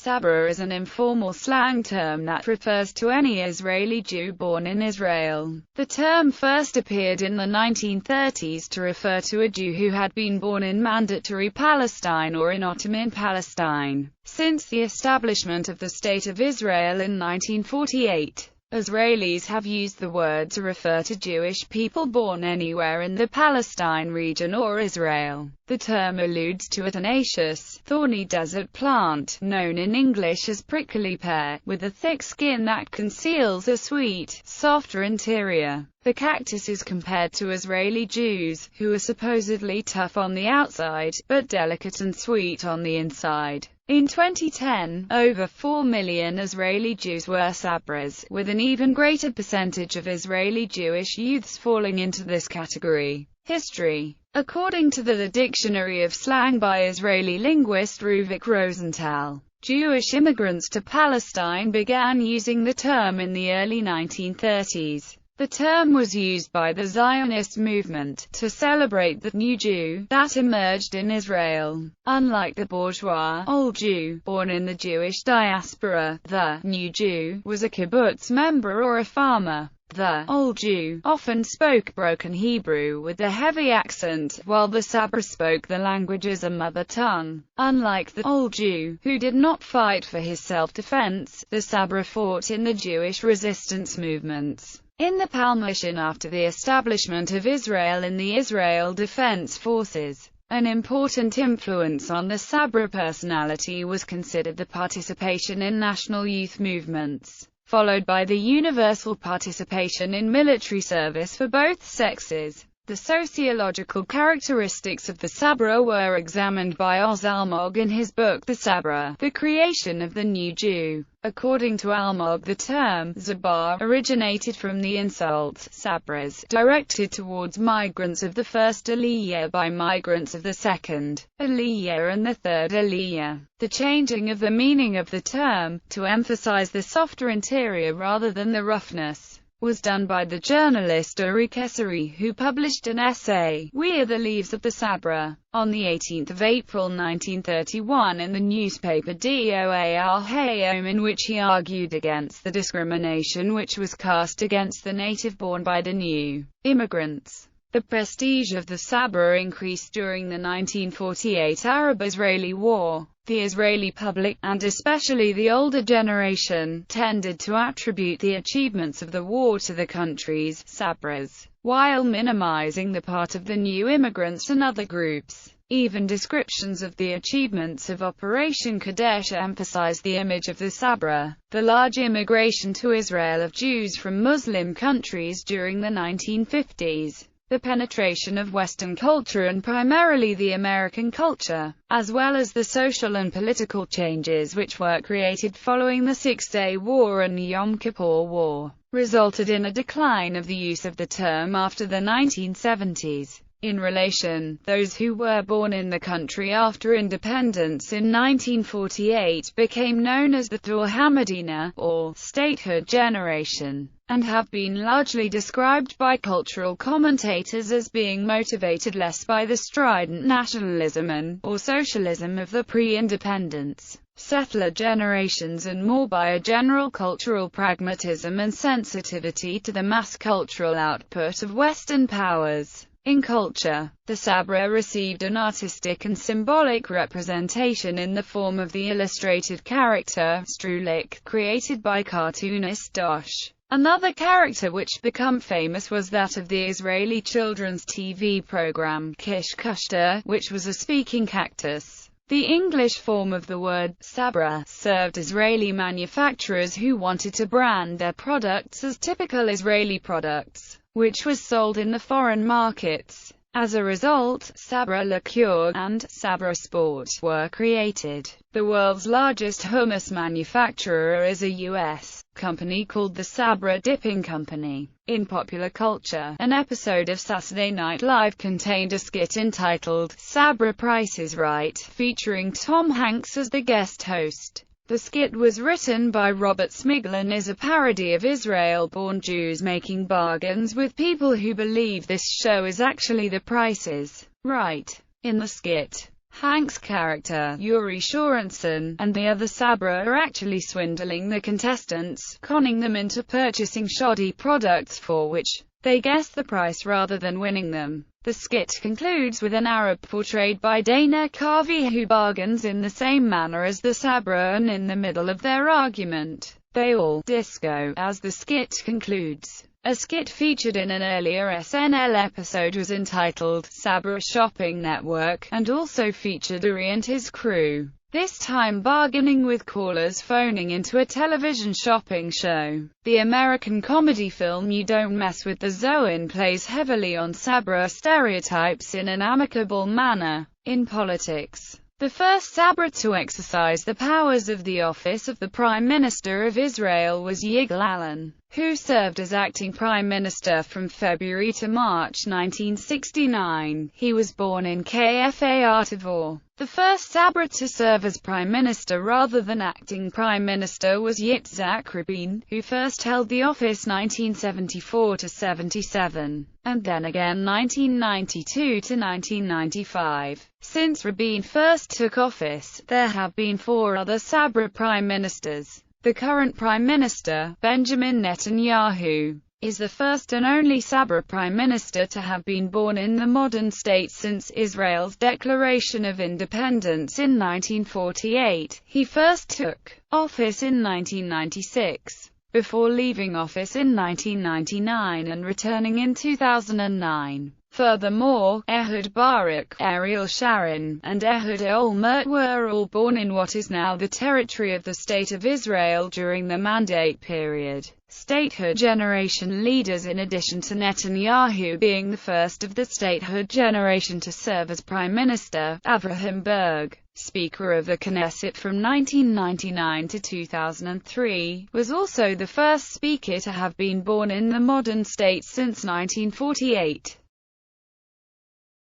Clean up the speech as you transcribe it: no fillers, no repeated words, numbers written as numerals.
Sabra is an informal slang term that refers to any Israeli Jew born in Israel. The term first appeared in the 1930s to refer to a Jew who had been born in Mandatory Palestine or in Ottoman Palestine. Since the establishment of the State of Israel in 1948, Israelis have used the word to refer to Jewish people born anywhere in the Palestine region or Israel. The term alludes to a tenacious, thorny desert plant, known in English as prickly pear, with a thick skin that conceals a sweet, softer interior. The cactus is compared to Israeli Jews, who are supposedly tough on the outside, but delicate and sweet on the inside. In 2010, over 4 million Israeli Jews were Sabras, with an even greater percentage of Israeli Jewish youths falling into this category. History. According to the Dictionary of Slang by Israeli linguist Ruvik Rosenthal, Jewish immigrants to Palestine began using the term in the early 1930s. The term was used by the Zionist movement to celebrate the new Jew that emerged in Israel. Unlike the bourgeois, old Jew, born in the Jewish diaspora, the new Jew was a kibbutz member or a farmer. The old Jew often spoke broken Hebrew with a heavy accent, while the Sabra spoke the language as a mother tongue. Unlike the old Jew, who did not fight for his self-defense, the Sabra fought in the Jewish resistance movements. In the Palmation after the establishment of Israel in the Israel Defense Forces, an important influence on the Sabra personality was considered the participation in national youth movements, followed by the universal participation in military service for both sexes. The sociological characteristics of the Sabra were examined by Oz Almog in his book The Sabra, The Creation of the New Jew. According to Almog, the term Zabar originated from the insult Sabras, directed towards migrants of the first Aliyah by migrants of the second Aliyah and the third Aliyah. The changing of the meaning of the term, to emphasize the softer interior rather than the roughness, was done by the journalist Uri Qasrawi, who published an essay, We Are the Leaves of the Sabra, on 18 April 1931 in the newspaper Doar Hayom, in which he argued against the discrimination which was cast against the native-born by the new immigrants. The prestige of the Sabra increased during the 1948 Arab-Israeli War. The Israeli public, and especially the older generation, tended to attribute the achievements of the war to the country's Sabras, while minimizing the part of the new immigrants and other groups. Even descriptions of the achievements of Operation Kadesh emphasize the image of the Sabra. The large immigration to Israel of Jews from Muslim countries during the 1950s, the penetration of Western culture and primarily the American culture, as well as the social and political changes which were created following the Six-Day War and the Yom Kippur War, resulted in a decline of the use of the term after the 1970s. In relation, those who were born in the country after independence in 1948 became known as the Tor Hamadina, or statehood generation, and have been largely described by cultural commentators as being motivated less by the strident nationalism or socialism of the pre-independence settler generations and more by a general cultural pragmatism and sensitivity to the mass cultural output of Western powers. In culture, the Sabra received an artistic and symbolic representation in the form of the illustrated character, Strulik, created by cartoonist Dosh. Another character which became famous was that of the Israeli children's TV program, Kish Kushta, which was a speaking cactus. The English form of the word, Sabra, served Israeli manufacturers who wanted to brand their products as typical Israeli products, which was sold in the foreign markets. As a result, Sabra Liqueur and Sabra Sport were created. The world's largest hummus manufacturer is a U.S. company called the Sabra Dipping Company. In popular culture, an episode of Saturday Night Live contained a skit entitled Sabra Price is Right, featuring Tom Hanks as the guest host. The skit was written by Robert Smigel and is a parody of Israel-born Jews making bargains with people who believe this show is actually The Price is Right. In the skit, Hank's character, Yuri Sorensen, and the other Sabra are actually swindling the contestants, conning them into purchasing shoddy products for which they guess the price rather than winning them. The skit concludes with an Arab portrayed by Dana Carvey who bargains in the same manner as the Sabra, and in the middle of their argument, they all disco as the skit concludes. A skit featured in an earlier SNL episode was entitled Sabra Shopping Network, and also featured Uri and his crew, this time bargaining with callers phoning into a television shopping show. The American comedy film You Don't Mess with the Zoan plays heavily on Sabra stereotypes in an amicable manner. In politics, the first Sabra to exercise the powers of the office of the Prime Minister of Israel was Yigal Allon, who served as acting Prime Minister from February to March 1969. He was born in Kfar Tavor. The first Sabra to serve as Prime Minister rather than acting Prime Minister was Yitzhak Rabin, who first held the office 1974 to 77, and then again 1992 to 1995. Since Rabin first took office, there have been 4 other Sabra Prime Ministers. The current Prime Minister, Benjamin Netanyahu, is the first and only Sabra Prime Minister to have been born in the modern state since Israel's declaration of independence in 1948. He first took office in 1996, before leaving office in 1999 and returning in 2009. Furthermore, Ehud Barak, Ariel Sharon, and Ehud Olmert were all born in what is now the territory of the State of Israel during the mandate period. Statehood generation leaders, in addition to Netanyahu being the first of the statehood generation to serve as Prime Minister, Avraham Berg, Speaker of the Knesset from 1999 to 2003, was also the first speaker to have been born in the modern state since 1948.